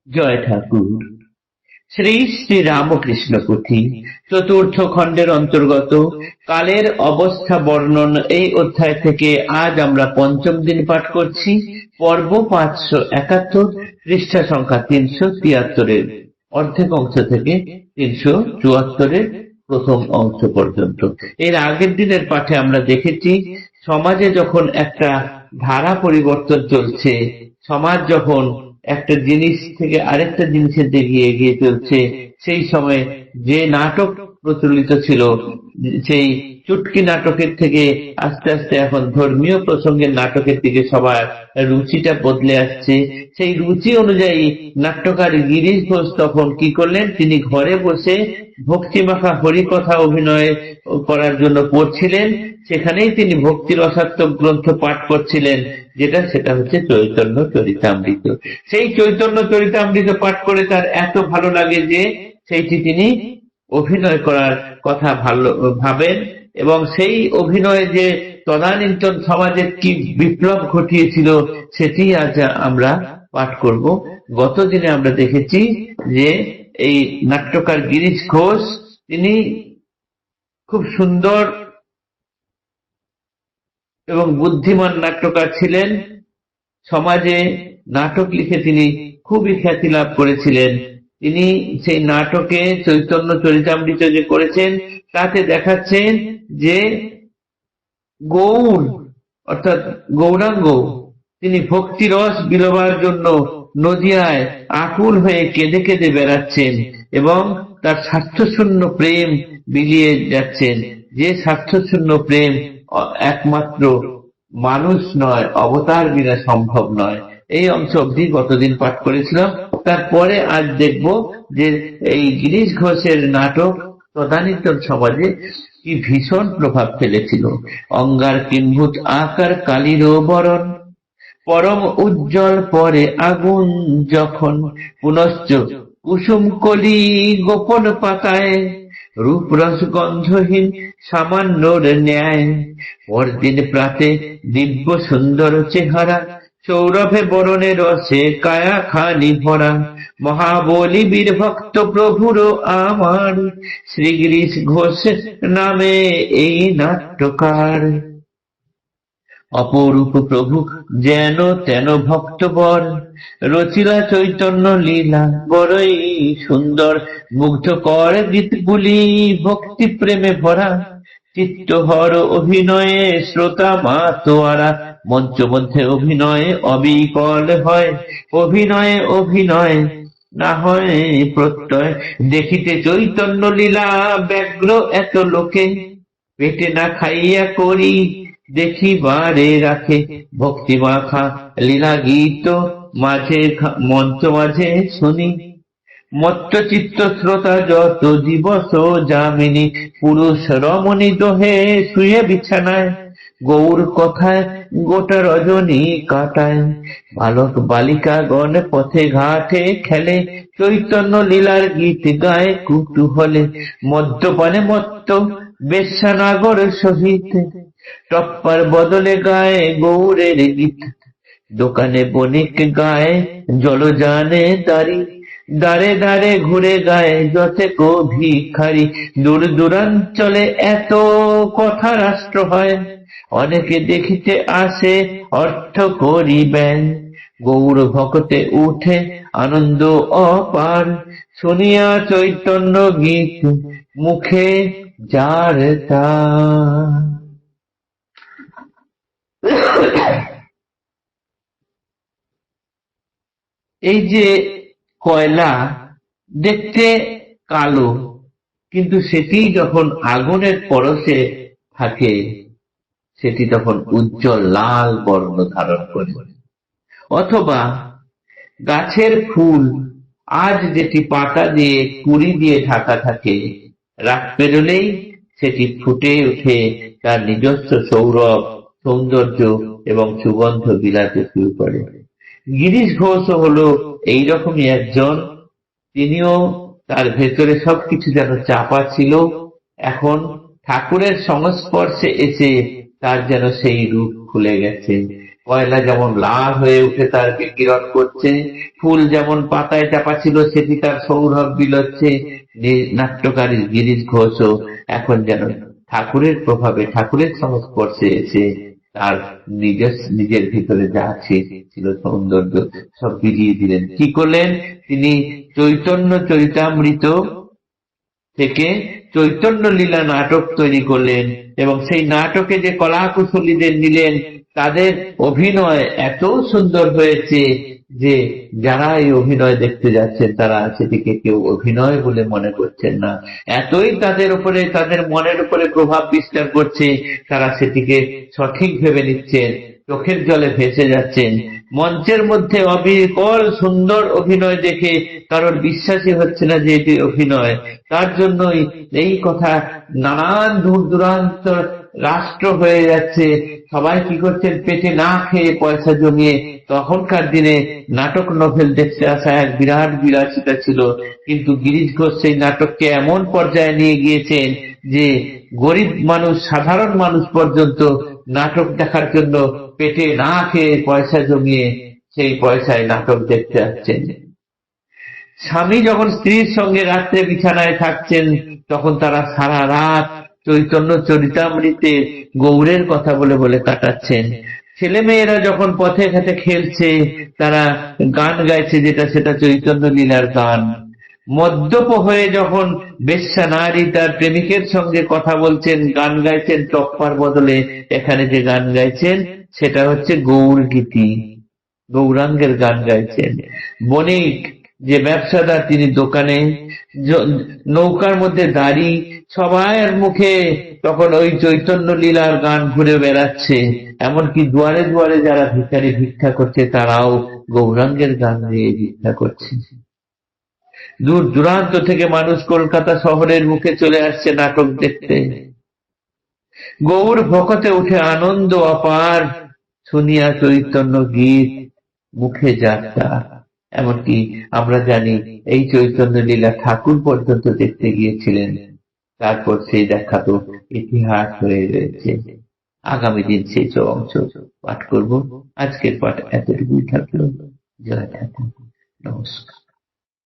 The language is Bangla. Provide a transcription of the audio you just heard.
জয় ঠাকুর। শ্রী শ্রী রামকৃষ্ণ পুঁথি চতুর্থ খণ্ডের অন্তর্গত কালের অবস্থা বর্ণন এই অধ্যায় থেকে আজ আমরা পঞ্চম দিন পাঠ করছি। পর্ব 571, পৃষ্ঠা সংখ্যা 373 অর্ধেক অংশ থেকে 374 প্রথম অংশ পর্যন্ত। এর আগের দিনের পাঠে আমরা দেখেছি সমাজে যখন একটা ধারা পরিবর্তন চলছে, সমাজ যখন একটা জিনিস থেকে আরেকটা জিনিসের দিকে এগিয়ে চলছে, সেই সময় যে নাটক প্রচলিত ছিল, সেই চুটকি নাটকের থেকে আস্তে আস্তে এখন ধর্মীয় প্রসঙ্গের নাটকের দিকে সবার রুচিটা বদলে আসছে। সেই রুচি অনুযায়ী নাট্যকার গিরিশ ঘোষ তখন কি করলেন, তিনি ঘরে বসে ভক্তিমাখা হরিকথা অভিনয় করার জন্য পড়ছিলেন। সেখানেই তিনি ভক্তি রসাত্মক গ্রন্থ পাঠ করছিলেন, সেটা হচ্ছে চৈতন্য চরিতামৃত। সেই চৈতন্য চরিতামৃত পাঠ করে তার এত ভালো লাগে যে সেইটি তিনি অভিনয় করার কথা ভাবেন, এবং সেই অভিনয়ে যে তদানীন্তন সমাজের কি বিপ্লব ঘটিয়েছিল সেটি আজ আমরা পাঠ করব। গত দিনে আমরা দেখেছি যে এই নাট্যকার গিরিশ ঘোষ তিনি খুব সুন্দর এবং বুদ্ধিমান নাট্যকার ছিলেন। সমাজে নাটক লিখে তিনি খুবই খ্যাতি লাভ করেছিলেন। তিনি সেই নাটকে চৈতন্য চরিতামৃত যে করেছেন তাতে দেখাচ্ছেন যে গৌর অর্থাৎ গৌরাঙ্গ তিনি ভক্তিরস বিলোবার জন্য নদিয়ায় আকুল হয়ে কেঁদে কেঁদে বেড়াচ্ছেন এবং তার স্বার্থশূন্য প্রেম বিলিয়ে যাচ্ছেন। যে স্বার্থশূন্য প্রেম একমাত্র মানুষ নয়, অবতার বিনা সম্ভব নয়। এই অংশ অবধি গতদিন পাঠ করেছিলাম। তারপরে আজ দেখব যে এই গিরিশ ঘোষের নাটক তদানীন্তন সমাজে কি ভীষণ প্রভাব ফেলেছিল। অঙ্গার কিম্ভূত আকার কালির বরণ, পরম উজ্জ্বল পরে আগুন যখন, পুনশ্চ কুসুম কলি গোপন পাতায়, রূপরস গন্ধহীন সামান্যর ন্যায়, পরদিন প্রাতে দিব্য সুন্দর চেহারা, সৌরভে বরণে রসে কায়া খানি ভরা, মহাবলী বীর ভক্ত প্রভুর আমার, শ্রী গিরিশ ঘোষ নামে এই নাট্যকার। অপরূপ প্রভু যেন তেন ভক্তবর, রচিলা চৈতন্য লীলা বড়ই সুন্দর, মুগ্ধকর গীতগুলি ভক্তি প্রেমে ভরা, চিত্তহর অভিনয়ে শ্রোতা মাতোয়ারা, মঞ্চ মধ্যে অভিনয়ে অবিকল হয়, অভিনয়ে না হয় প্রত্যয়, দেখিতে চৈতন্য লীলা ব্যগ্র এত লোকে, পেটে না খাইয়া করি দেখিবারে রাখে, ভক্তি মাখা লীলা গীত মাঝে মঞ্চ মাঝে শুনি, মত্ত চিত্ত শ্রোতা যত দিবস যামিনী, পুরুষ রমণী দোহে শুয়ে বিছানায়, গৌর কথায় গোটা রজনী কাটায়, বালক বালিকা গণ পথে ঘাটে খেলে, চৈতন্য লীলার গীত গায়ে কুতূহলে, মদ্যপানে মত্ত বেশ্যানাগর সহিত, টপ্পার বদলে গায়ে গৌরের গীত, দোকানে বণিক গায়ে জলযানে দাঁড়ি, দাঁড়ে দাঁড়ে ঘুরে গায়ে যতেক ভিখারি, দূর দূরাঞ্চলে এত কথা রাষ্ট্র হয়, অনেকে দেখিতে আসে অর্থ করিবেন, গৌর ভকতে উঠে আনন্দ অপার, শুনিয়া চৈতন্য গীত মুখে যার তার। এই যে কয়লা দেখতে কালো, কিন্তু সেটি যখন আগুনের পরশে থাকে সেটি তখন উজ্জ্বল লাল বর্ণ ধারণ করে। অথবা গাছের ফুল আজ যেটি পাতা দিয়ে কুড়ি দিয়ে ঢাকা থাকে, রাত পেরোলেই সেটি ফুটে উঠে তার নিজস্ব সৌরভ, সৌন্দর্য এবং সুগন্ধ বিলাতে শুরু করে। গিরিশ ঘোষ হলো এইরকমই একজন। তিনিও তার ভেতরে সবকিছু যেন চাপা ছিল, এখন ঠাকুরের সংস্পর্শে এসে তার যেন সেই রূপ খুলে গেছে। কয়লা যেমন লাল হয়ে উঠে তার কিরণ করছে, ফুল যেমন পাতায় চাপা ছিল সেটি তার সৌরভ বিলোচ্ছে। নাট্যকারী গিরিশ ঘোষও এখন যেন ঠাকুরের প্রভাবে, ঠাকুরের সংস্পর্শে এসে তার নিজের ভিতরে যা ছিল সৌন্দর্য সব বিলিয়ে দিলেন। কি করলেন তিনি? চৈতন্য চরিতামৃত থেকে চৈতন্য লীলা নাটক তৈরি করলেন, এবং সেই নাটকে যে কলাকুশলীদের নিলেন, তাদের অভিনয় এত সুন্দর হয়েছে যে যারা এই অভিনয় দেখতে যাচ্ছেন তারা সেটিকে কেউ অভিনয় বলে মনে করছেন না। এতই তাদের উপরে, তাদের মনের উপরে প্রভাব বিস্তার করছে, তারা সেটিকে সঠিক ভেবে নিচ্ছেন, চোখের জলে ভেসে যাচ্ছেন। মঞ্চের মধ্যে অবিকল সুন্দর অভিনয় দেখে কারোর বিশ্বাসই হচ্ছে না যে এটি অভিনয়। তার জন্যই এই কথা নানান দূর দূরান্ত রাষ্ট্র হয়ে যাচ্ছে। সবাই কি করছেন? পেটে না খেয়ে পয়সা জমিয়ে। তখনকার দিনে নাটক নভেল দেখতে আসা এক বিরাট বিলাসিতা ছিল, কিন্তু গিরিশ ঘোষ সেই নাটককে এমন পর্যায়ে নিয়ে গিয়েছেন যে গরিব মানুষ, সাধারণ মানুষ পর্যন্ত নাটক দেখার জন্য পেটে না খেয়ে পয়সা জমিয়ে সেই পয়সায় নাটক দেখতে আসছেন। স্বামী যখন স্ত্রীর সঙ্গে রাত্রে বিছানায় থাকছেন, তখন তারা সারা রাত চৈতন্য চরিতামৃতে গৌরের কথা বলে বলে কাটাচ্ছেন। ছেলে মেয়েরা যখন পথে ঘাটে খেলছে, তারা গান গাইছে, সেটা চৈতন্য লীলার গান। মদ্যপ হয়ে যখন বেশ্যা নারী তার প্রেমিকের সঙ্গে কথা বলছেন, গান গাইছেন টপ্পার বদলে, এখানে যে গান গাইছেন সেটা হচ্ছে গৌর গীতি, গৌরাঙ্গের গান গাইছেন। বণিক যে ব্যবসাদার, তিনি দোকানে, নৌকার মধ্যে দাঁড়ি, সবার মুখে তখন ওই চৈতন্য লীলার গান ঘুরে বেড়াচ্ছে। এমনকি দুয়ারে দুয়ারে যারা ভিখারি ভিক্ষা করছে, তারাও গৌরাঙ্গের গান দিয়ে ভিক্ষা করছে। দূর দূরান্ত থেকে মানুষ কলকাতা শহরের মুখে চলে আসছে নাটক দেখতে। গৌর ভকতে উঠে আনন্দ অপার, শুনিয়া চৈতন্য গীত মুখে যাত্রা। এমনকি আমরা জানি এই চৈতন্য লীলা ঠাকুর পর্যন্ত দেখতে গিয়েছিলেন। তারপর সেই দেখা তো ইতিহাস হয়ে রয়েছে। আগামী দিন সেই সব অংশ পাঠ করব। আজকের পাঠ এতটুকুই থাকলো। জয় ঠাকুর, নমস্কার।